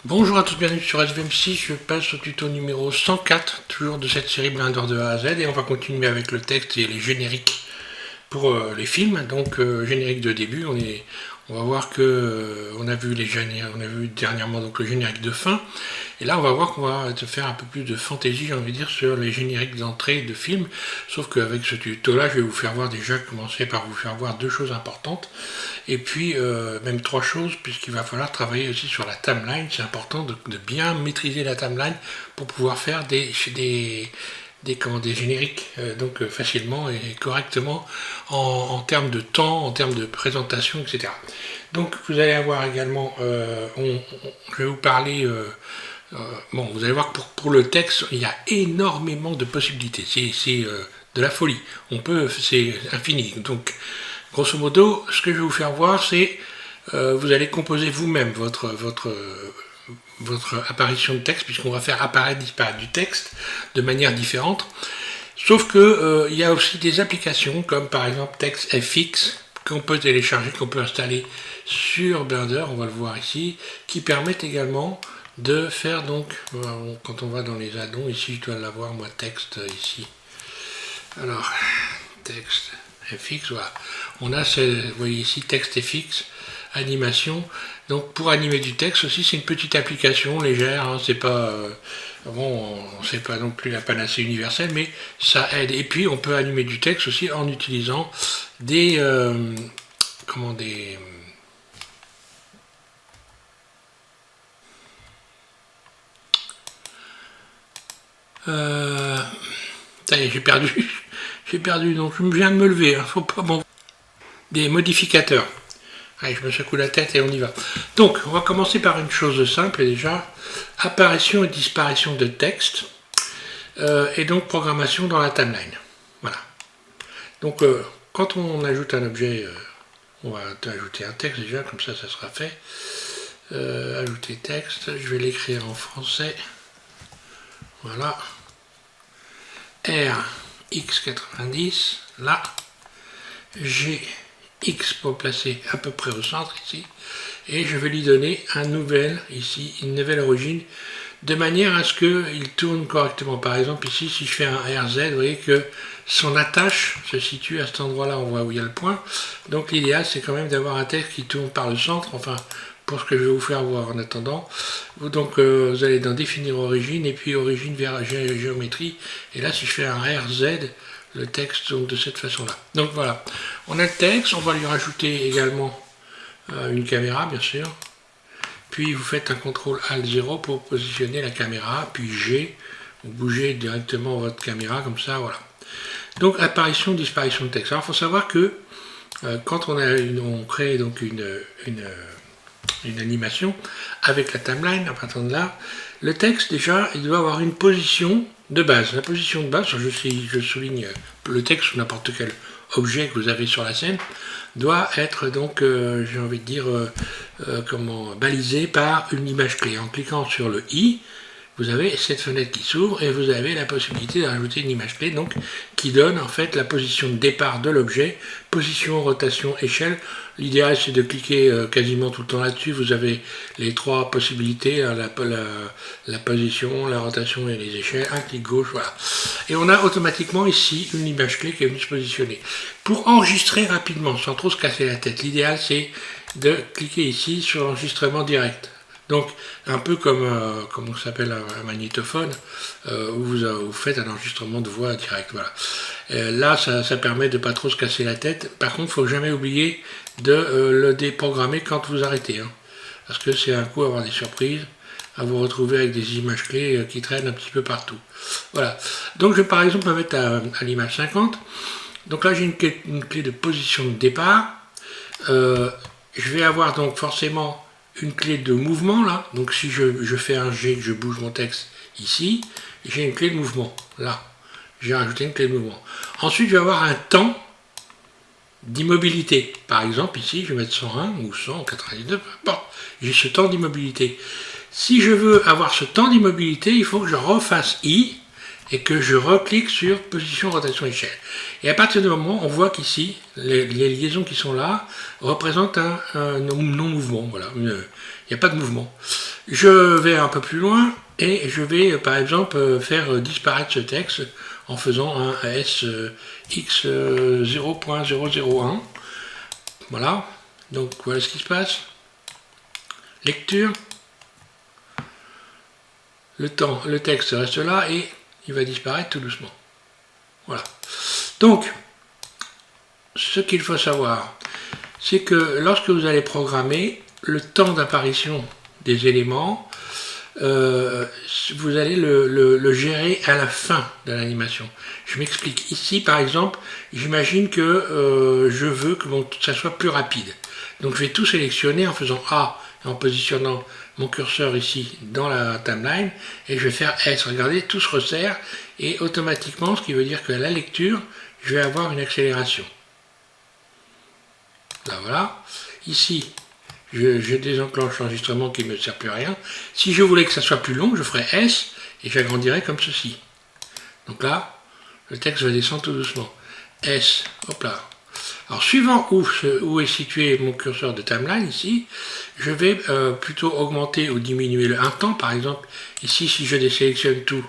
Bonjour à tous, bienvenue sur SVMC, je passe au tuto numéro 104, toujours de cette série Blender de A à Z, et on va continuer avec le texte et les génériques pour les films. Donc générique de début, on va voir que on a vu on a vu dernièrement donc le générique de fin, et là on va voir qu'on va faire un peu plus de fantaisie, j'ai envie de dire, sur les génériques d'entrée de films. Sauf qu'avec ce tuto là, je vais vous faire voir déjà, commencer par vous faire voir deux choses importantes, et puis même trois choses, puisqu'il va falloir travailler aussi sur la timeline. C'est important de bien maîtriser la timeline pour pouvoir faire des génériques facilement et correctement en termes de temps, en termes de présentation, etc. Donc vous allez avoir également, je vais vous parler, bon, vous allez voir que pour le texte, il y a énormément de possibilités. C'est de la folie. C'est infini. Donc grosso modo, ce que je vais vous faire voir, c'est vous allez composer vous-même votre apparition de texte, puisqu'on va faire apparaître, disparaître du texte de manière différente. Sauf que il y a aussi des applications comme par exemple TextFX qu'on peut télécharger, qu'on peut installer sur Blender, on va le voir ici, qui permettent également de faire donc, quand on va dans les add-ons, ici je dois l'avoir moi, texte ici. Alors, texte FX, voilà. On a, vous voyez ici, texte FX, animation. Donc pour animer du texte aussi, c'est une petite application légère, hein, c'est pas bon, c'est pas non plus la panacée universelle, mais ça aide. Et puis on peut animer du texte aussi en utilisant des comment des ça y est, j'ai perdu, j'ai perdu. Donc je viens de me lever, hein, faut pas bon. Des modificateurs. Allez, je me secoue la tête et on y va. Donc, on va commencer par une chose simple déjà. Apparition et disparition de texte. Et donc, programmation dans la timeline. Voilà. Donc, quand on ajoute un objet, on va ajouter un texte déjà, comme ça sera fait. Ajouter texte, je vais l'écrire en français. Voilà. RX90, là. GX pour placer à peu près au centre ici, et je vais lui donner une nouvelle origine, de manière à ce qu'il tourne correctement. Par exemple ici, si je fais un RZ, vous voyez que son attache se situe à cet endroit là, on voit où il y a le point. Donc l'idéal c'est quand même d'avoir un texte qui tourne par le centre, enfin pour ce que je vais vous faire voir en attendant. Donc vous allez dans définir origine, et puis origine vers géométrie, et là si je fais un RZ, le texte donc de cette façon là. Donc voilà, on a le texte, on va lui rajouter également une caméra bien sûr, puis vous faites un CTRL ALT 0 pour positionner la caméra, puis G, vous bougez directement votre caméra comme ça, voilà. Donc apparition, disparition de texte. Alors il faut savoir que quand on crée donc une animation avec la timeline, à partir de là, le texte déjà il doit avoir une position de base. La position de base, je souligne le texte ou n'importe quel objet que vous avez sur la scène, doit être donc, j'ai envie de dire, balisé par une image clé. En cliquant sur le i, vous avez cette fenêtre qui s'ouvre et vous avez la possibilité de rajouter une image clé donc, qui donne en fait la position de départ de l'objet, position, rotation, échelle. L'idéal c'est de cliquer quasiment tout le temps là-dessus. Vous avez les trois possibilités, hein, la position, la rotation et les échelles. Un clic gauche, voilà. Et on a automatiquement ici une image clé qui est venue se positionner. Pour enregistrer rapidement, sans trop se casser la tête, l'idéal c'est de cliquer ici sur l'enregistrement direct. Donc, un peu comme on s'appelle un magnétophone, où vous faites un enregistrement de voix direct. Voilà. Là, ça permet de ne pas trop se casser la tête. Par contre, il ne faut jamais oublier de le déprogrammer quand vous arrêtez. Hein, parce que c'est un coup à avoir des surprises, à vous retrouver avec des images clés qui traînent un petit peu partout. Voilà. Donc, je vais par exemple me mettre à l'image 50. Donc là, j'ai une clé de position de départ. Je vais avoir donc forcément une clé de mouvement là, donc si je fais un G, je bouge mon texte ici, j'ai une clé de mouvement là, j'ai rajouté une clé de mouvement. Ensuite je vais avoir un temps d'immobilité, par exemple ici je vais mettre 101 ou 199, peu importe, j'ai ce temps d'immobilité. Si je veux avoir ce temps d'immobilité, il faut que je refasse I et que je reclique sur position, rotation, échelle. Et à partir du moment, on voit qu'ici, les liaisons qui sont là représentent un non-mouvement. Voilà, il n'y a pas de mouvement. Je vais un peu plus loin et je vais par exemple faire disparaître ce texte en faisant un SX0.001. Voilà, donc voilà ce qui se passe. Lecture. Le texte reste là et il va disparaître tout doucement. Voilà. Donc, ce qu'il faut savoir, c'est que lorsque vous allez programmer, le temps d'apparition des éléments, vous allez le gérer à la fin de l'animation. Je m'explique. Ici, par exemple, j'imagine que je veux que ça soit plus rapide. Donc, je vais tout sélectionner en faisant A et en positionnant mon curseur ici dans la timeline et je vais faire S. Regardez, tout se resserre et automatiquement, ce qui veut dire que à la lecture, je vais avoir une accélération. Là, voilà. Ici, je désenclenche l'enregistrement qui ne me sert plus à rien. Si je voulais que ça soit plus long, je ferais S et j'agrandirais comme ceci. Donc là, le texte va descendre tout doucement. S, hop là. Alors, suivant où est situé mon curseur de timeline, ici, je vais plutôt augmenter ou diminuer un temps. Par exemple, ici, si je désélectionne tout,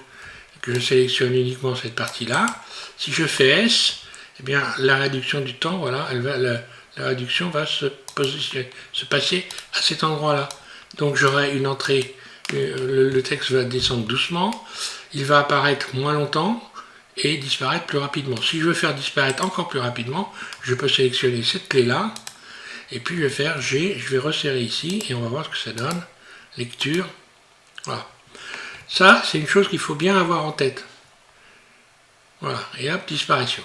que je sélectionne uniquement cette partie-là, si je fais S, eh bien, la réduction du temps, voilà, la réduction va se passer à cet endroit-là. Donc, j'aurai une entrée, le texte va descendre doucement, il va apparaître moins longtemps, et disparaître plus rapidement. Si je veux faire disparaître encore plus rapidement, je peux sélectionner cette clé-là, et puis je vais faire G, je vais resserrer ici, et on va voir ce que ça donne. Lecture. Voilà. Ça, c'est une chose qu'il faut bien avoir en tête. Voilà, et hop, disparition.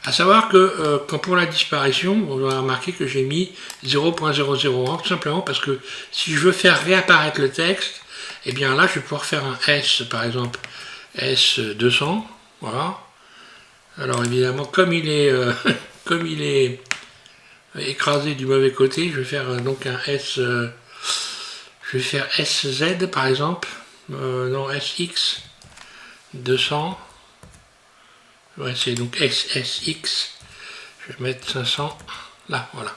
A savoir que quand pour la disparition, vous aurez remarqué que j'ai mis 0.001, tout simplement parce que si je veux faire réapparaître le texte, eh bien là, je vais pouvoir faire un S, par exemple, S200, voilà. Alors évidemment, comme il est écrasé du mauvais côté, je vais faire donc un S, je vais faire SZ par exemple, non SX 200, ouais, c'est donc SSX, je vais mettre 500 là, voilà,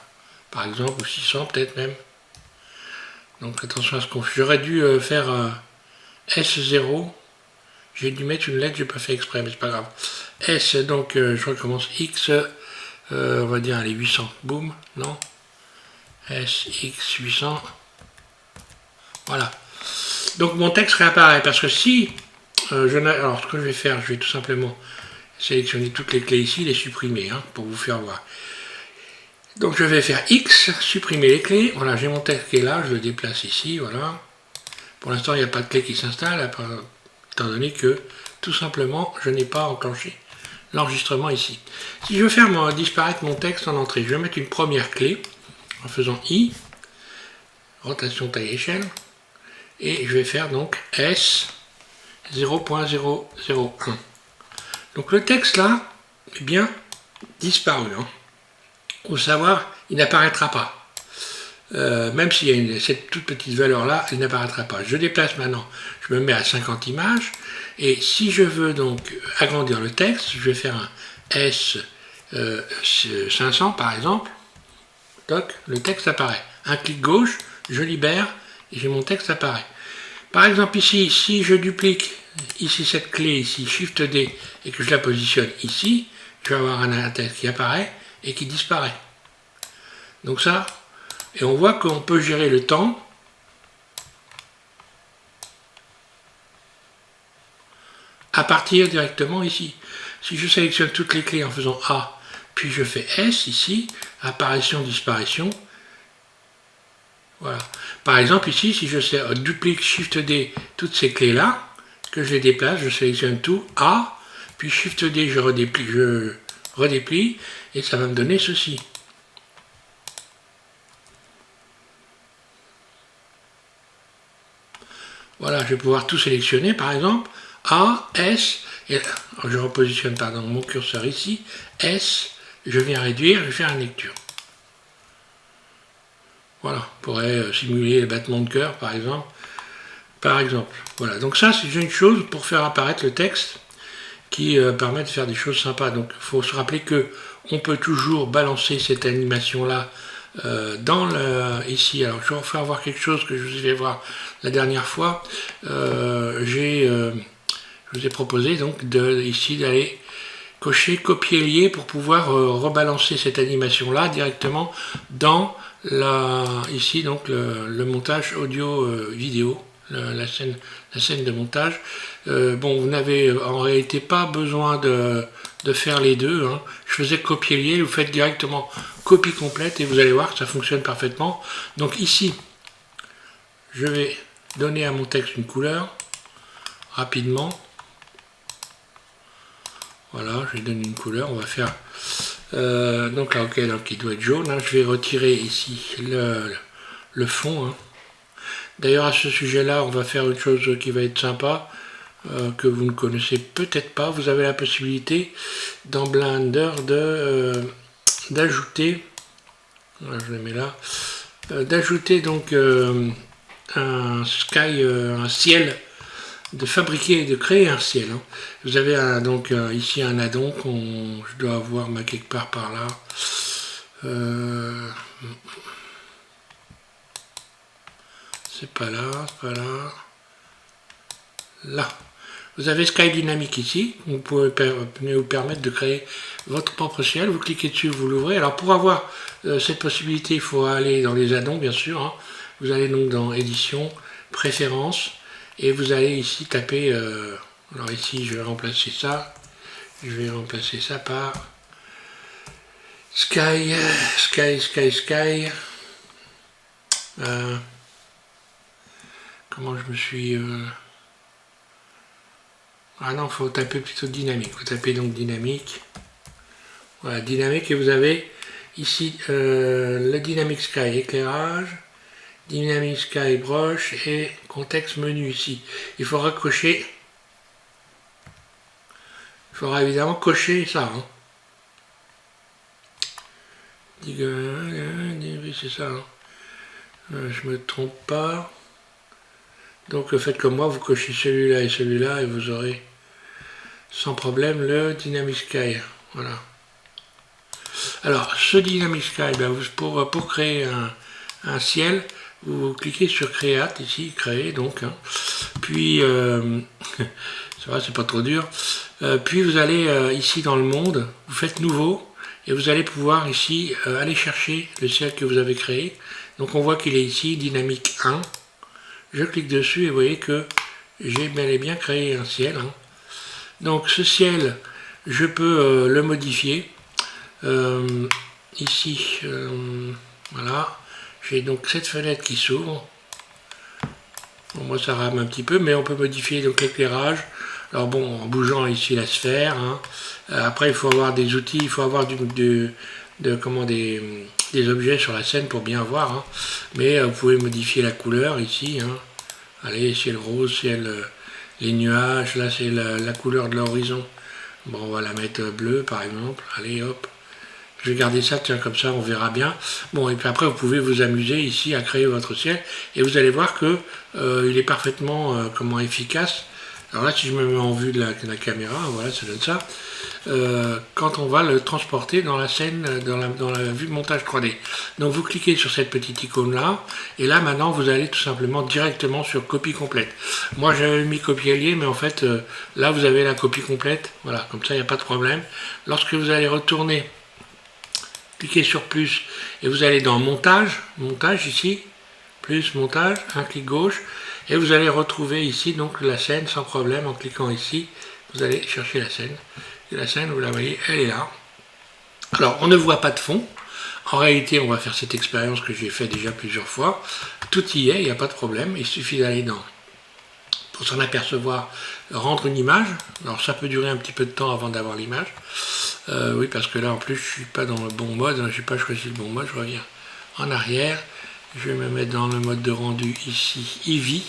par exemple, ou 600 peut-être même. Donc attention à ce qu'on fait. J'aurais dû faire S0. J'ai dû mettre une lettre, j'ai pas fait exprès, mais c'est pas grave. S, donc je recommence. X, on va dire, allez, 800. Boum, non. S, X, 800. Voilà. Donc mon texte réapparaît, parce que si alors ce que je vais faire, je vais tout simplement sélectionner toutes les clés ici, les supprimer, hein, pour vous faire voir. Donc je vais faire X, supprimer les clés. Voilà, j'ai mon texte qui est là, je le déplace ici, voilà. Pour l'instant, il n'y a pas de clé qui s'installe, étant donné que, tout simplement, je n'ai pas enclenché l'enregistrement ici. Si je veux faire disparaître mon texte en entrée, je vais mettre une première clé, en faisant I, rotation taille échelle, et je vais faire donc S 0.001. Donc le texte là, est bien disparu. Hein. Au savoir, il n'apparaîtra pas. Même s'il y a cette toute petite valeur là, il n'apparaîtra pas. Je déplace maintenant, je me mets à 50 images, et si je veux donc agrandir le texte, je vais faire un S 500 par exemple, donc le texte apparaît. Un clic gauche, je libère, et j'ai mon texte apparaît. Par exemple ici, si je duplique ici cette clé, ici Shift D, et que je la positionne ici, je vais avoir un texte qui apparaît et qui disparaît. Donc ça, et on voit qu'on peut gérer le temps à partir directement ici. Si je sélectionne toutes les clés en faisant A, puis je fais S ici, apparition, disparition. Voilà. Par exemple ici, si je duplique Shift D toutes ces clés là, que je les déplace, je sélectionne tout, A, puis Shift D, je redéplie, et ça va me donner ceci. Voilà, je vais pouvoir tout sélectionner, par exemple, A, S, et je repositionne mon curseur ici, S, je viens réduire, je vais faire une lecture. Voilà, on pourrait simuler les battements de cœur, par exemple. Voilà, donc ça, c'est une chose pour faire apparaître le texte qui permet de faire des choses sympas. Donc, il faut se rappeler que on peut toujours balancer cette animation-là ici. Alors je vais faire voir quelque chose que je vous ai fait voir la dernière fois. Je vous ai proposé donc ici d'aller cocher copier-lier pour pouvoir rebalancer cette animation là directement dans ici donc le montage audio vidéo, la scène de montage. Bon, vous n'avez en réalité pas besoin de faire les deux, hein. Je faisais copier-lier, vous faites directement copie complète et vous allez voir que ça fonctionne parfaitement. Donc ici je vais donner à mon texte une couleur rapidement. Voilà, je lui donne une couleur, on va faire donc là, ok, donc il doit être jaune, hein. Je vais retirer ici le fond, hein. D'ailleurs à ce sujet là on va faire une chose qui va être sympa, que vous ne connaissez peut-être pas. Vous avez la possibilité dans Blender d'ajouter, je le mets là, d'ajouter donc un ciel, de fabriquer et de créer un ciel, hein. Vous avez donc ici un addon je dois avoir quelque part par là. C'est pas là, c'est pas là. Là. Vous avez Sky Dynamic ici, vous pouvez vous permettre de créer votre propre ciel, vous cliquez dessus, vous l'ouvrez. Alors pour avoir cette possibilité, il faut aller dans les addons bien sûr, hein. Vous allez donc dans édition, préférences, et vous allez ici taper, alors ici je vais remplacer ça par Sky, comment je me suis... Ah non, il faut taper plutôt dynamique. Vous tapez donc dynamique. Voilà, dynamique, et vous avez ici le Dynamic Sky éclairage, Dynamic Sky broche et contexte menu ici. Il faudra cocher. Il faudra évidemment cocher ça, hein. C'est ça, hein. Je me trompe pas. Donc faites comme moi, vous cochez celui-là et vous aurez sans problème le Dynamic Sky. Voilà. Alors ce Dynamic Sky, ben, pour créer un ciel, vous cliquez sur Create ici, créer donc, hein. Puis ça va, c'est pas trop dur. Puis vous allez ici dans le monde, vous faites nouveau et vous allez pouvoir ici aller chercher le ciel que vous avez créé. Donc on voit qu'il est ici, Dynamique 1. Je clique dessus et vous voyez que j'ai bel et bien créé un ciel, hein. Donc ce ciel, je peux le modifier. Ici, voilà, j'ai donc cette fenêtre qui s'ouvre. Bon, moi ça rame un petit peu, mais on peut modifier donc l'éclairage. Alors bon, en bougeant ici la sphère, hein. Après il faut avoir des outils, il faut avoir des objets sur la scène pour bien voir, hein. Mais vous pouvez modifier la couleur ici, hein. Allez, ciel rose, les nuages, là c'est la couleur de l'horizon. Bon, on va la mettre bleue par exemple. Allez, hop. Je vais garder ça, tiens, comme ça on verra bien. Bon, et puis après vous pouvez vous amuser ici à créer votre ciel. Et vous allez voir que il est parfaitement efficace. Alors là, si je me mets en vue de la caméra, voilà, ça donne ça. Quand on va le transporter dans la scène, dans la vue de montage 3D. Donc vous cliquez sur cette petite icône là, et là maintenant vous allez tout simplement directement sur copie complète. Moi j'avais mis copier-lier, mais en fait là vous avez la copie complète, voilà, comme ça il n'y a pas de problème. Lorsque vous allez retourner, cliquez sur plus, et vous allez dans montage ici, plus montage, un clic gauche, et vous allez retrouver ici donc la scène sans problème. En cliquant ici, vous allez chercher la scène. Et la scène, vous la voyez, elle est là. Alors, on ne voit pas de fond. En réalité, on va faire cette expérience que j'ai fait déjà plusieurs fois. Tout y est, il n'y a pas de problème. Il suffit d'aller pour s'en apercevoir, rendre une image. Alors, ça peut durer un petit peu de temps avant d'avoir l'image. Oui, parce que là, en plus, je ne suis pas dans le bon mode. Je n'ai pas choisi le bon mode. Je reviens en arrière. Je vais me mettre dans le mode de rendu ici, Eevee.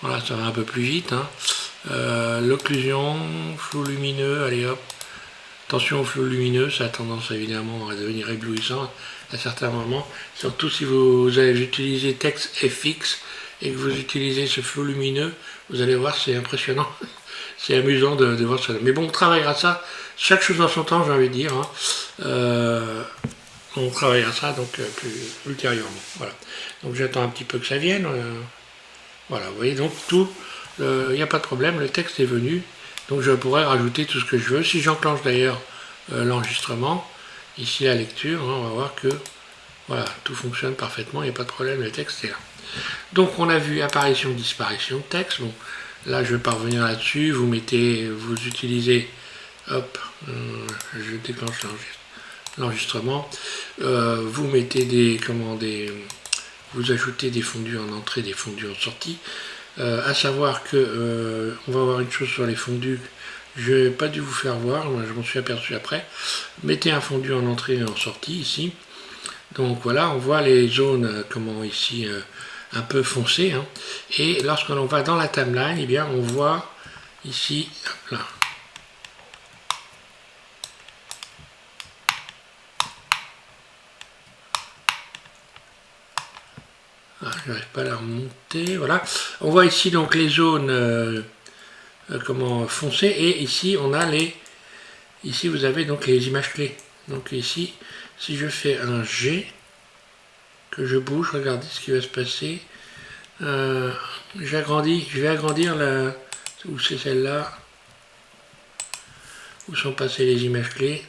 Voilà, ça va un peu plus vite, hein. L'occlusion, flou lumineux, allez hop. Attention au flou lumineux, ça a tendance évidemment à devenir éblouissant à certains moments. Surtout si vous avez utilisé TextFX et que vous utilisez ce flou lumineux, vous allez voir, c'est impressionnant. C'est amusant de voir ça. Mais bon, on travaillera ça, chaque chose en son temps, j'ai envie de dire, hein. on travaillera ça donc plus ultérieurement. Voilà. Donc j'attends un petit peu que ça vienne. Voilà, vous voyez, donc tout, il n'y a pas de problème, le texte est venu. Donc je pourrais rajouter tout ce que je veux. Si j'enclenche d'ailleurs l'enregistrement, ici la lecture, hein, on va voir que voilà, tout fonctionne parfaitement, il n'y a pas de problème, le texte est là. Donc on a vu apparition, disparition de texte. Bon, là je ne vais pas revenir là-dessus, vous utilisez, hop, je déclenche l'enregistrement, vous mettez vous ajoutez des fondus en entrée, des fondus en sortie. À savoir que on va voir une chose sur les fondus, je n'ai pas dû vous faire voir, moi je m'en suis aperçu après. Mettez un fondu en entrée et en sortie ici. Donc voilà, on voit les zones ici un peu foncées. Hein. Et lorsqu'on va dans la timeline, eh bien on voit ici, hop là. Ah, je n'arrive pas à la remonter, voilà. On voit ici donc les zones foncées, et ici on a ici vous avez donc les images clés. Donc ici, si je fais un G, que je bouge, regardez ce qui va se passer. Je vais agrandir où c'est celle-là, où sont passées les images clés.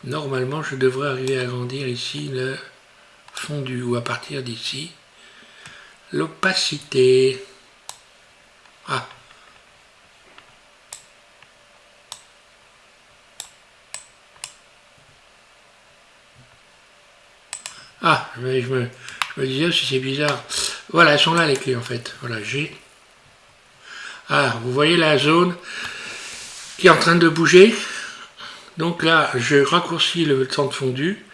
Normalement, je devrais arriver à agrandir ici le fondu, ou à partir d'ici, l'opacité. Ah. Ah, je me disais si c'est bizarre. Voilà, elles sont là les clés en fait. Voilà, j'ai. Ah, vous voyez la zone qui est en train de bouger. Donc là, je raccourcis le temps de fondu.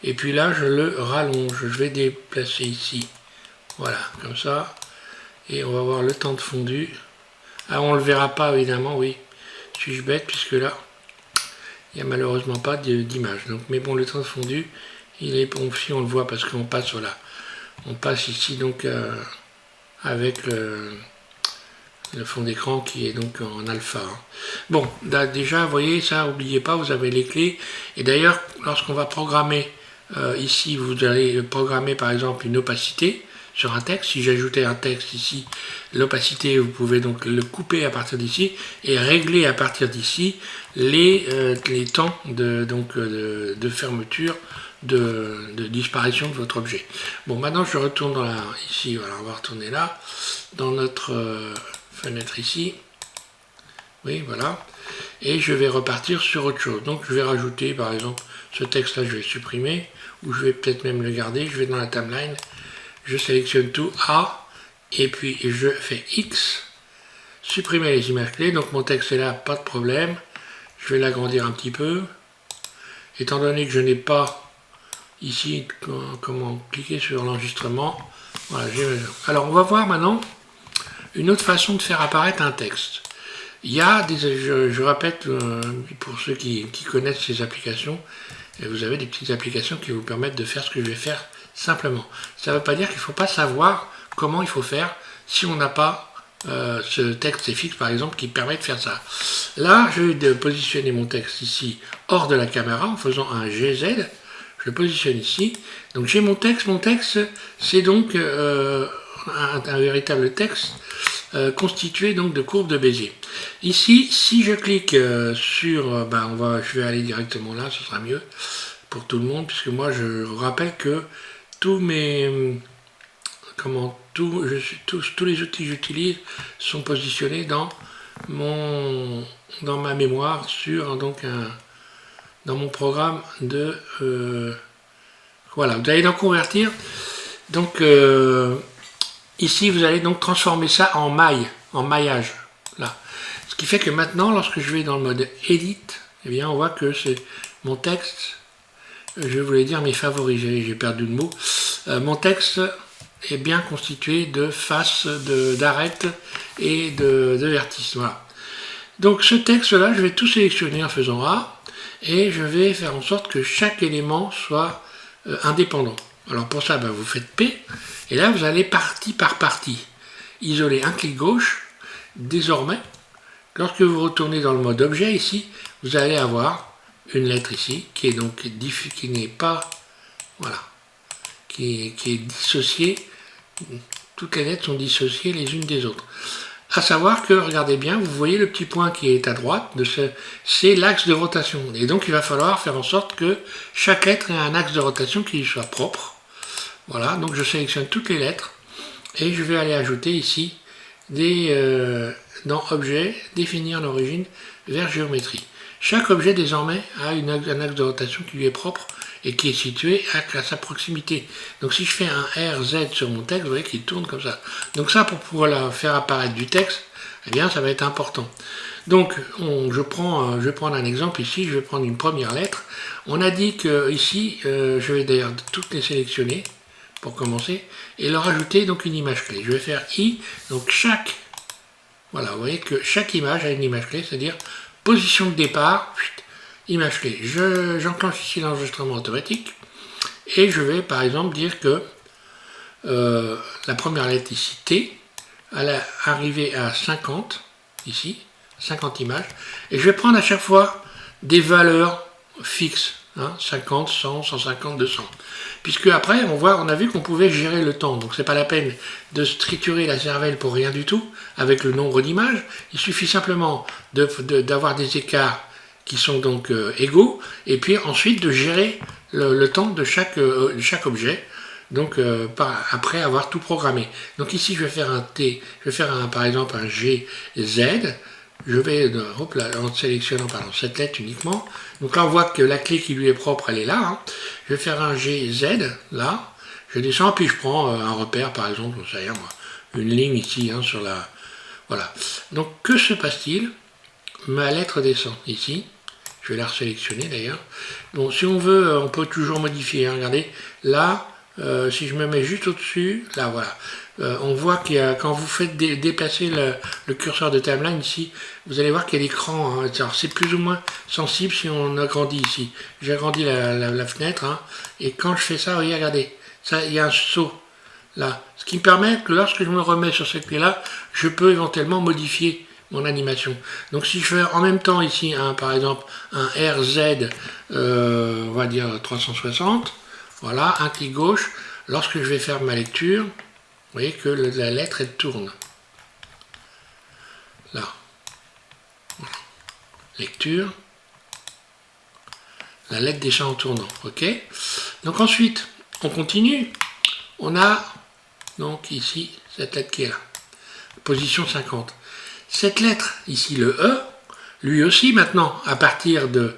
Et puis là, je le rallonge. Je vais déplacer ici. Voilà, comme ça. Et on va voir le temps de fondu. Ah, on ne le verra pas évidemment, oui. Suis-je bête, puisque là, il n'y a malheureusement pas d'image. Donc, mais bon, le temps de fondu, il est bon si on le voit parce qu'on passe, voilà. On passe ici donc avec le fond d'écran qui est donc en alpha. Hein. Bon, déjà, vous voyez, ça, n'oubliez pas, vous avez les clés. Et d'ailleurs, lorsqu'on va programmer, ici, vous allez programmer par exemple une opacité sur un texte. Si j'ajoutais un texte ici, l'opacité, vous pouvez donc le couper à partir d'ici et régler à partir d'ici les temps de fermeture, de disparition de votre objet. Bon, maintenant je retourne ici, voilà, on va retourner là, dans notre fenêtre ici. Oui, voilà. Et je vais repartir sur autre chose. Donc je vais rajouter, par exemple, ce texte-là, je vais supprimer, ou je vais peut-être même le garder. Je vais dans la timeline, je sélectionne tout, A, et puis je fais X, supprimer les images clés. Donc mon texte est là, pas de problème. Je vais l'agrandir un petit peu. Étant donné que je n'ai pas ici, cliquer sur l'enregistrement. Voilà, alors on va voir maintenant une autre façon de faire apparaître un texte. Il y a je répète, pour ceux qui connaissent ces applications, vous avez des petites applications qui vous permettent de faire ce que je vais faire simplement. Ça ne veut pas dire qu'il ne faut pas savoir comment il faut faire si on n'a pas ce texte fixe par exemple qui permet de faire ça. Là, je vais positionner mon texte ici hors de la caméra en faisant un GZ. Je le positionne ici. Donc j'ai mon texte. Mon texte, c'est donc un véritable texte constitué donc de courbes de Bézier. Ici, si je clique sur, je vais aller directement là, ce sera mieux pour tout le monde, puisque moi je rappelle que tous les outils que j'utilise sont positionnés dans ma mémoire dans mon programme de voilà, vous allez donc convertir. Donc ici vous allez donc transformer ça en maillage là. Ce qui fait que maintenant lorsque je vais dans le mode Edit, eh bien on voit que c'est mon texte, je voulais dire mes favoris, j'ai perdu le mot. Mon texte est bien constitué de faces, d'arêtes et de vertices. Voilà. Donc ce texte là, je vais tout sélectionner en faisant A et je vais faire en sorte que chaque élément soit indépendant. Alors pour ça, vous faites P et là vous allez partie par partie isoler un clic gauche. Désormais, lorsque vous retournez dans le mode objet ici, vous allez avoir une lettre ici qui est donc qui n'est pas, voilà, qui est dissociée. Toutes les lettres sont dissociées les unes des autres. À savoir que, regardez bien, vous voyez le petit point qui est à droite, c'est l'axe de rotation. Et donc il va falloir faire en sorte que chaque lettre ait un axe de rotation qui lui soit propre. Voilà, donc je sélectionne toutes les lettres et je vais aller ajouter ici dans Objet, définir l'origine vers Géométrie. Chaque objet désormais a un axe de rotation qui lui est propre et qui est situé à sa proximité. Donc si je fais un RZ sur mon texte, vous voyez qu'il tourne comme ça. Donc ça, pour pouvoir faire apparaître du texte, eh bien ça va être important. Donc je vais prendre un exemple ici, je vais prendre une première lettre. On a dit que ici, je vais d'ailleurs toutes les sélectionner pour commencer, et leur ajouter donc une image clé. Je vais faire I, donc voilà, vous voyez que chaque image a une image clé, c'est-à-dire position de départ, image clé. J'enclenche ici l'enregistrement automatique et je vais par exemple dire que la première lettre ici T, elle est arrivée à 50 ici, 50 images, et je vais prendre à chaque fois des valeurs fixes, 50, 100, 150, 200. Puisque après, on a vu qu'on pouvait gérer le temps, donc c'est pas la peine de se triturer la cervelle pour rien du tout avec le nombre d'images. Il suffit simplement d'avoir des écarts qui sont donc égaux, et puis ensuite de gérer le temps de chaque objet, donc après avoir tout programmé. Donc ici je vais faire un T, je vais faire par exemple un GZ, je vais, hop là, en sélectionnant cette lettre uniquement, donc là on voit que la clé qui lui est propre elle est là, je vais faire un GZ, là, je descends, puis je prends un repère par exemple, on sait rien moi, une ligne ici sur la... Voilà. Donc que se passe-t-il? Ma lettre descend ici, je vais la resélectionner d'ailleurs. Donc si on veut, on peut toujours modifier, regardez, là, si je me mets juste au-dessus, là voilà, on voit qu'il y a, quand vous faites déplacer le curseur de timeline ici, vous allez voir qu'il y a l'écran, alors c'est plus ou moins sensible si on agrandit ici. J'agrandis la fenêtre, et quand je fais ça, vous voyez, regardez, ça, il y a un saut là, ce qui me permet que lorsque je me remets sur cette clé-là, je peux éventuellement modifier mon animation. Donc si je fais en même temps ici, par exemple, un RZ, on va dire 360, voilà, un clic gauche, lorsque je vais faire ma lecture, vous voyez que la lettre, elle tourne. Là. Voilà. Lecture. La lettre descend en tournant. OK? Donc ensuite, on continue. On a donc ici cette lettre qui est là. Position 50. Cette lettre, ici le E, lui aussi maintenant, à partir de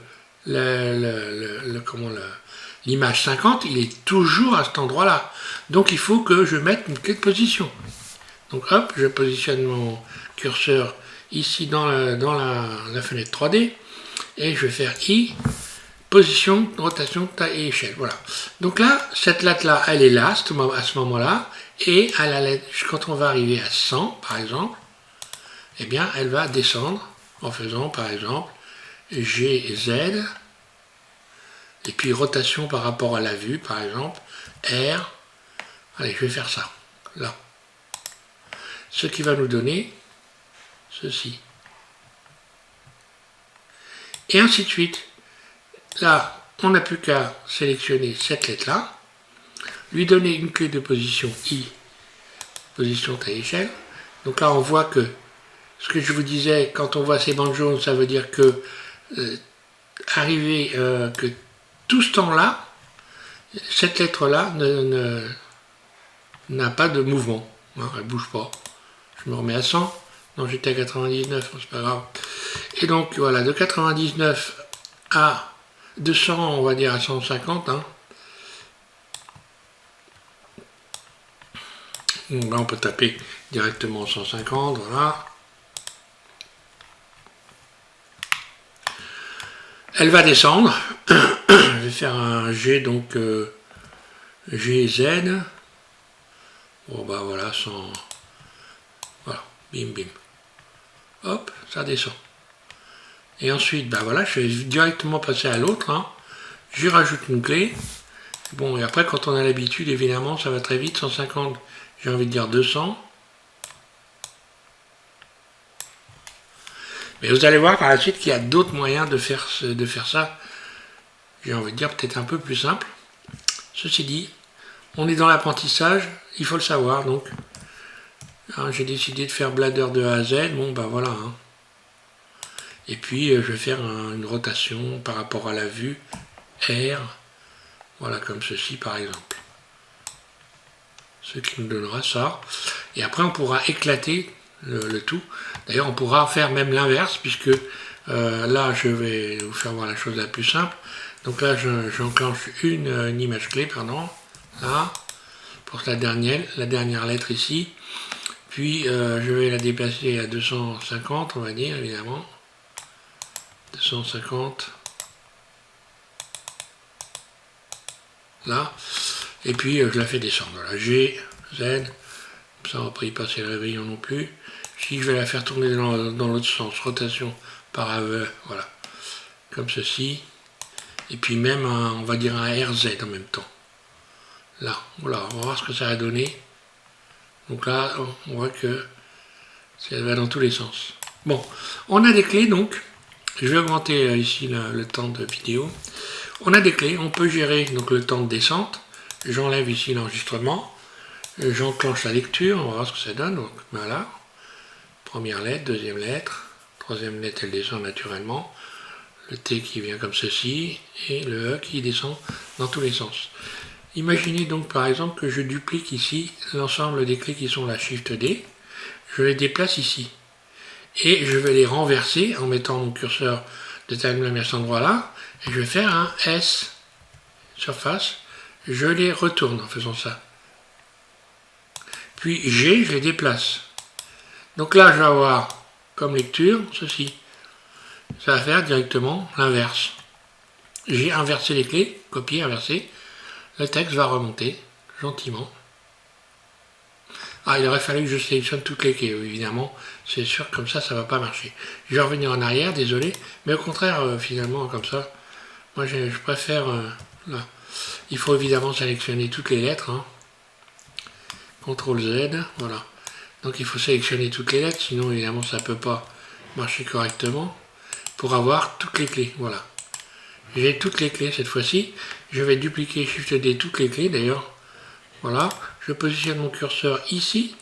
l'image 50, il est toujours à cet endroit-là. Donc il faut que je mette une clé de position. Donc hop, je positionne mon curseur ici dans la fenêtre 3D, et je vais faire I, position, rotation, taille et échelle. Voilà. Donc là, cette lettre-là, elle est là à ce moment-là, et à la lettre, quand on va arriver à 100, par exemple, eh bien, elle va descendre en faisant, par exemple, GZ, et puis rotation par rapport à la vue, par exemple, R. Allez, je vais faire ça, là. Ce qui va nous donner ceci. Et ainsi de suite. Là, on n'a plus qu'à sélectionner cette lettre-là, lui donner une clé de position I, position taille échelle. Donc là, on voit que ce que je vous disais, quand on voit ces bandes jaunes, ça veut dire que que tout ce temps-là, cette lettre-là n'a pas de mouvement. Elle ne bouge pas. Je me remets à 100. Non, j'étais à 99, c'est pas grave. Et donc, voilà, de 99 à 200, on va dire à 150. Donc là, on peut taper directement 150, voilà. Elle va descendre. Je vais faire un G, donc GZ. Bon, bah voilà, sans... Voilà, bim, bim. Hop, ça descend. Et ensuite, bah voilà, je vais directement passer à l'autre. Je rajoute une clé. Bon, et après, quand on a l'habitude, évidemment, ça va très vite. 150, j'ai envie de dire 200. Mais vous allez voir par la suite qu'il y a d'autres moyens de faire ça. J'ai envie de dire peut-être un peu plus simple. Ceci dit, on est dans l'apprentissage, il faut le savoir. Donc, hein, j'ai décidé de faire Bladder de A à Z. Bon, ben voilà. Hein. Et puis, je vais faire une rotation par rapport à la vue R. Voilà, comme ceci par exemple. Ce qui nous donnera ça. Et après, on pourra éclater le tout. D'ailleurs, on pourra faire même l'inverse, puisque là, je vais vous faire voir la chose la plus simple. Donc là, j'enclenche une image clé, pardon, là, pour la dernière lettre ici. Puis, je vais la déplacer à 250, on va dire, évidemment. 250. Là. Et puis, je la fais descendre. Voilà, G, Z. Comme ça, on ne va pas y passer le réveillon non plus. Si je vais la faire tourner dans l'autre sens, rotation par aveugle, voilà. Comme ceci. Et puis même, on va dire un RZ en même temps. Là, voilà, on va voir ce que ça va donner. Donc là, on voit que ça va dans tous les sens. Bon, on a des clés donc. Je vais augmenter ici le temps de vidéo. On a des clés, on peut gérer donc le temps de descente. J'enlève ici l'enregistrement. J'enclenche la lecture, on va voir ce que ça donne. Donc voilà. Première lettre, deuxième lettre. Troisième lettre, elle descend naturellement. Le T qui vient comme ceci, et le E qui descend dans tous les sens. Imaginez donc par exemple que je duplique ici l'ensemble des clés qui sont la Shift D, je les déplace ici, et je vais les renverser en mettant mon curseur de timeline à cet endroit-là, et je vais faire un S, surface, je les retourne en faisant ça. Puis G, je les déplace. Donc là, je vais avoir comme lecture ceci. Ça va faire directement l'inverse. J'ai inversé les clés, copié, inversé. Le texte va remonter gentiment. Ah, il aurait fallu que je sélectionne toutes les clés, évidemment. C'est sûr que comme ça, ça ne va pas marcher. Je vais revenir en arrière, désolé. Mais au contraire, finalement, comme ça, moi je préfère... là. Il faut évidemment sélectionner toutes les lettres. Hein. CTRL Z, voilà. Donc il faut sélectionner toutes les lettres, sinon évidemment ça ne peut pas marcher correctement. Pour avoir toutes les clés, voilà. J'ai toutes les clés cette fois-ci. Je vais dupliquer Shift D toutes les clés d'ailleurs. Voilà. Je positionne mon curseur ici.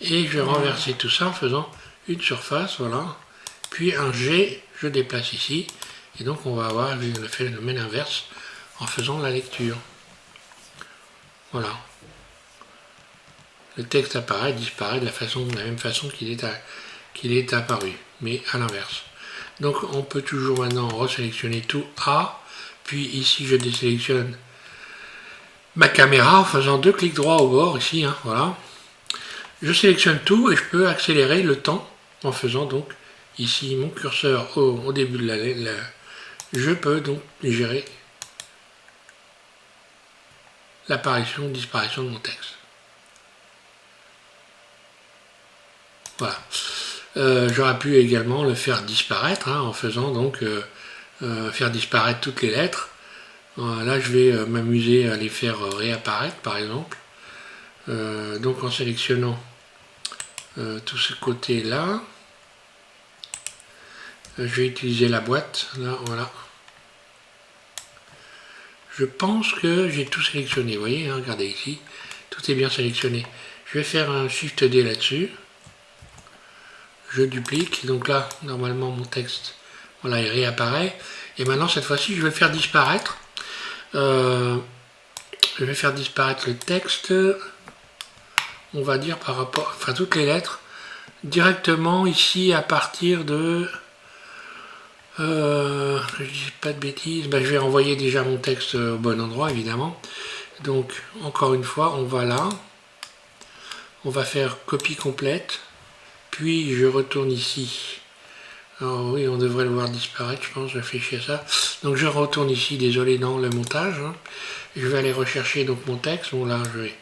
Et je vais renverser tout ça en faisant une surface, voilà. Puis un G, je déplace ici. Et donc on va avoir le phénomène inverse en faisant la lecture. Voilà. Le texte apparaît, disparaît de la même façon qu'il est apparu, mais à l'inverse. Donc on peut toujours maintenant resélectionner tout A, puis ici je désélectionne ma caméra en faisant deux clics droits au bord ici, hein, voilà. Je sélectionne tout et je peux accélérer le temps en faisant donc ici mon curseur au début de je peux donc gérer l'apparition ou disparition de mon texte. Voilà. J'aurais pu également le faire disparaître hein, en faisant donc faire disparaître toutes les lettres. Là je vais m'amuser à les faire réapparaître par exemple. Donc en sélectionnant tout ce côté là, je vais utiliser la boîte, là voilà. Je pense que j'ai tout sélectionné, vous voyez, hein, regardez ici, tout est bien sélectionné. Je vais faire un Shift D là-dessus. Je duplique, donc là, normalement mon texte, voilà, il réapparaît. Et maintenant, cette fois-ci, je vais faire disparaître. Je vais faire disparaître le texte, on va dire par rapport, enfin toutes les lettres, directement ici à partir de, je dis pas de bêtises, ben, je vais envoyer déjà mon texte au bon endroit évidemment. Donc encore une fois, on va là, on va faire copie complète, puis je retourne ici. Alors oui, on devrait le voir disparaître, je pense, je réfléchis à ça. Donc je retourne ici, désolé, dans le montage. Hein. Je vais aller rechercher donc mon texte. Bon là, je vais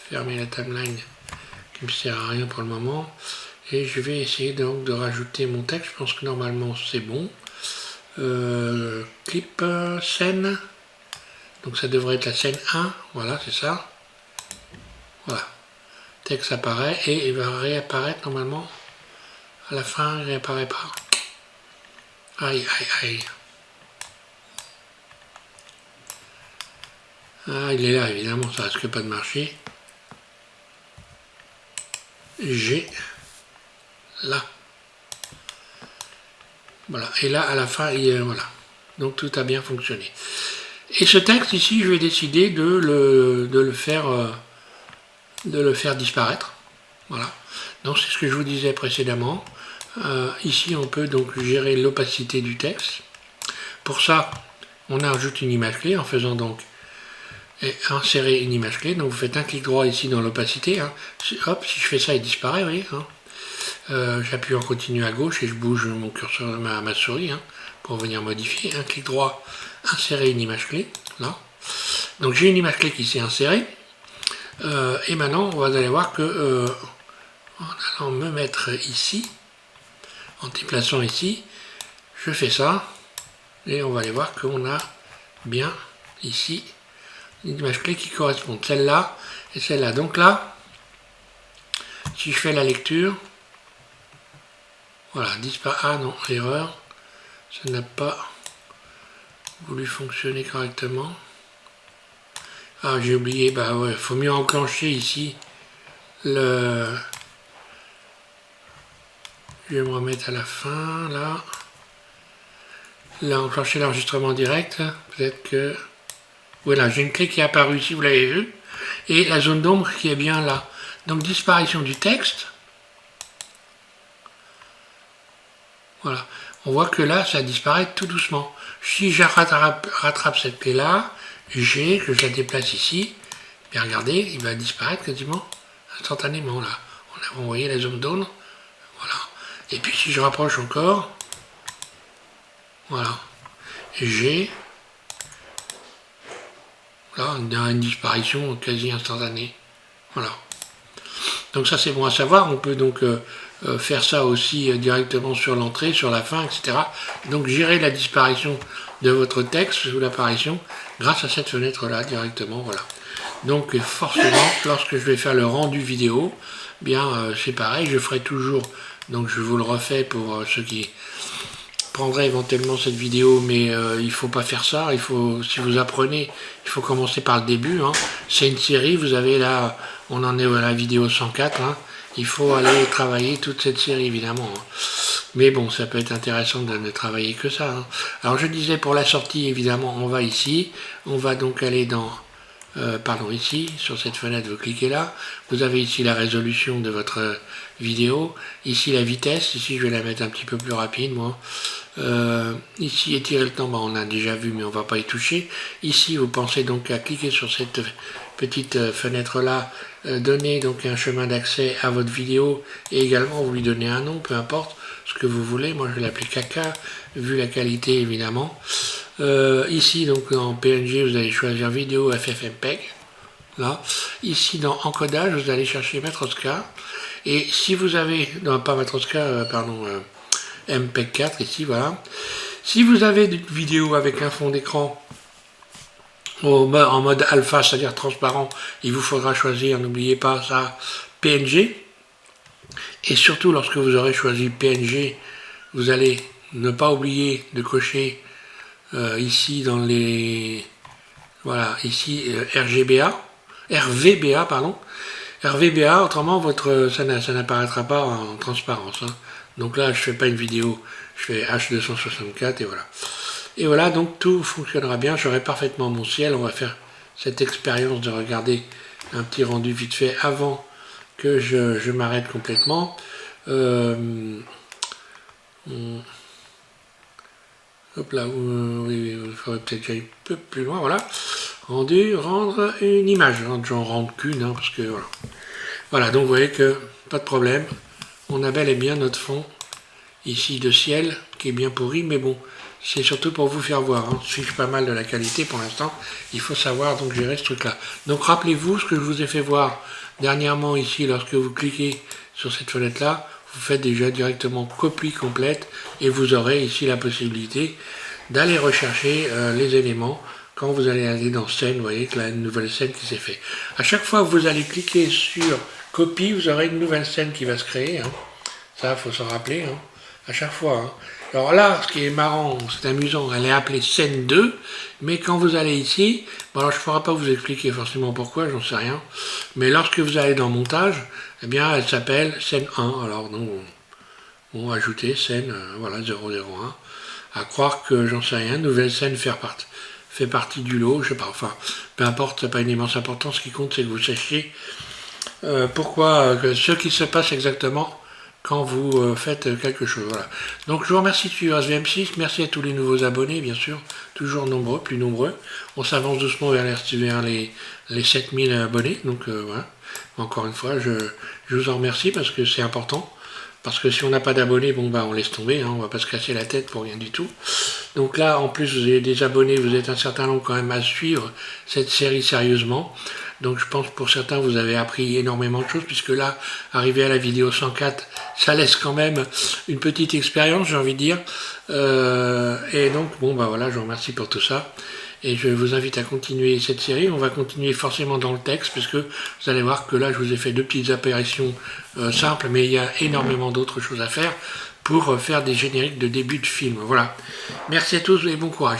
fermer la timeline qui ne me sert à rien pour le moment. Et je vais essayer donc de rajouter mon texte. Je pense que normalement c'est bon. Clip, scène. Donc ça devrait être la scène 1. Voilà, c'est ça. Voilà. Texte apparaît et il va réapparaître normalement. À la fin, il ne réapparaît pas. Aïe, aïe, aïe. Ah, il est là, évidemment, ça risque pas de marcher. G, là. Voilà, et là, à la fin, voilà. Donc tout a bien fonctionné. Et ce texte ici, je vais décider de le faire disparaître. Voilà. Donc c'est ce que je vous disais précédemment. Ici, on peut donc gérer l'opacité du texte. Pour ça, on ajoute une image clé en faisant donc insérer une image clé. Donc vous faites un clic droit ici dans l'opacité. Hein. Hop, si je fais ça, il disparaît, vous voyez. Hein. J'appuie en continu à gauche et je bouge mon curseur, ma souris, hein, pour venir modifier. Un clic droit, insérer une image clé. Là. Donc j'ai une image clé qui s'est insérée. Et maintenant, vous allez voir que en allant me mettre ici, en déplaçant ici, je fais ça. Et on va aller voir qu'on a bien ici une image clé qui correspond, celle-là et celle-là. Donc là, si je fais la lecture, voilà, disparaît. Ah non, erreur, ça n'a pas voulu fonctionner correctement. Ah, j'ai oublié, bah ouais, faut mieux enclencher ici le... Je vais me remettre à la fin, là. Là, enclencher l'enregistrement direct, peut-être que... Voilà, j'ai une clé qui est apparue ici, vous l'avez vu, et la zone d'ombre qui est bien là. Donc disparition du texte. Voilà, on voit que là, ça disparaît tout doucement. Si je rattrape cette clé-là, que je la déplace ici, bien regardez, il va disparaître quasiment instantanément là. On a envoyé la zone d'ombre, voilà. Et puis si je rapproche encore, voilà, là, on a une disparition quasi instantanée. Voilà. Donc ça c'est bon à savoir, on peut donc faire ça aussi directement sur l'entrée, sur la fin, etc. Donc gérer la disparition de votre texte sous l'apparition grâce à cette fenêtre-là directement, voilà. Donc forcément, lorsque je vais faire le rendu vidéo, bien c'est pareil, je ferai toujours, donc je vous le refais pour ceux qui prendraient éventuellement cette vidéo, mais il ne faut pas faire ça, si vous apprenez, il faut commencer par le début, hein. C'est une série, vous avez là, on en est à la vidéo 104, hein. Il faut aller travailler toute cette série évidemment, hein. Mais bon, ça peut être intéressant de ne travailler que ça, hein. Alors je disais pour la sortie, évidemment, on va ici, on va donc aller dans... ici, sur cette fenêtre, vous cliquez là, vous avez ici la résolution de votre vidéo, ici la vitesse, ici je vais la mettre un petit peu plus rapide moi, ici étirer le temps, bah, on a déjà vu mais on va pas y toucher, ici vous pensez donc à cliquer sur cette petite fenêtre là, donner donc un chemin d'accès à votre vidéo et également vous lui donnez un nom, peu importe ce que vous voulez, moi je vais l'appeler caca, vu la qualité évidemment. Ici donc en PNG vous allez choisir vidéo FFmpeg là. Ici dans encodage vous allez chercher Matroska et si vous avez, non pas Matroska, pardon, MPEG 4 ici, voilà. Si vous avez une vidéo avec un fond d'écran en mode alpha, c'est-à-dire transparent, il vous faudra choisir, n'oubliez pas ça, PNG. Et surtout lorsque vous aurez choisi PNG, vous allez ne pas oublier de cocher ici dans les... Voilà, ici RVBA, pardon. RVBA, autrement, ça n'apparaîtra pas en transparence. Hein. Donc là, je ne fais pas une vidéo, je fais H264 et voilà. Et voilà, donc tout fonctionnera bien, j'aurai parfaitement mon ciel. On va faire cette expérience de regarder un petit rendu vite fait avant que je m'arrête complètement. Hop là, oui, il faudrait peut-être que j'aille un peu plus loin, voilà. Rendre une image, j'en rende qu'une, hein, parce que voilà. Voilà, donc vous voyez que pas de problème. On a bel et bien notre fond ici de ciel qui est bien pourri, mais bon, c'est surtout pour vous faire voir. Hein. Je fiche pas mal de la qualité pour l'instant. Il faut savoir donc gérer ce truc-là. Donc rappelez-vous ce que je vous ai fait voir dernièrement ici, lorsque vous cliquez sur cette fenêtre-là, vous faites déjà directement copie complète et vous aurez ici la possibilité d'aller rechercher les éléments quand vous allez aller dans scène. Vous voyez que là, une nouvelle scène qui s'est faite. À chaque fois que vous allez cliquer sur copie, vous aurez une nouvelle scène qui va se créer. Hein. Ça, il faut s'en rappeler. Hein. À chaque fois. Hein. Alors là, ce qui est marrant, c'est amusant, elle est appelée scène 2, mais quand vous allez ici, bon alors je ne pourrai pas vous expliquer forcément pourquoi, j'en sais rien, mais lorsque vous allez dans montage, eh bien elle s'appelle scène 1, alors donc on va ajouter scène voilà, 001, à croire que j'en sais rien, nouvelle scène fait partie du lot, je sais pas, enfin, peu importe, ça n'a pas une immense importance, ce qui compte c'est que vous sachiez pourquoi, ce qui se passe exactement quand vous faites quelque chose. Voilà. Donc je vous remercie de suivre SVM6, merci à tous les nouveaux abonnés, bien sûr, toujours nombreux, plus nombreux. On s'avance doucement vers les 7000 abonnés, donc voilà. Encore une fois, je vous en remercie parce que c'est important. Parce que si on n'a pas d'abonnés, bon bah on laisse tomber, hein, on va pas se casser la tête pour rien du tout. Donc là, en plus, vous avez des abonnés, vous êtes un certain nombre quand même à suivre cette série sérieusement. Donc je pense pour certains, vous avez appris énormément de choses, puisque là, arrivé à la vidéo 104, ça laisse quand même une petite expérience, j'ai envie de dire. Et donc, bon bah voilà, je vous remercie pour tout ça. Et je vous invite à continuer cette série. On va continuer forcément dans le texte, puisque vous allez voir que là, je vous ai fait deux petites apparitions simples, mais il y a énormément d'autres choses à faire pour faire des génériques de début de film. Voilà. Merci à tous et bon courage.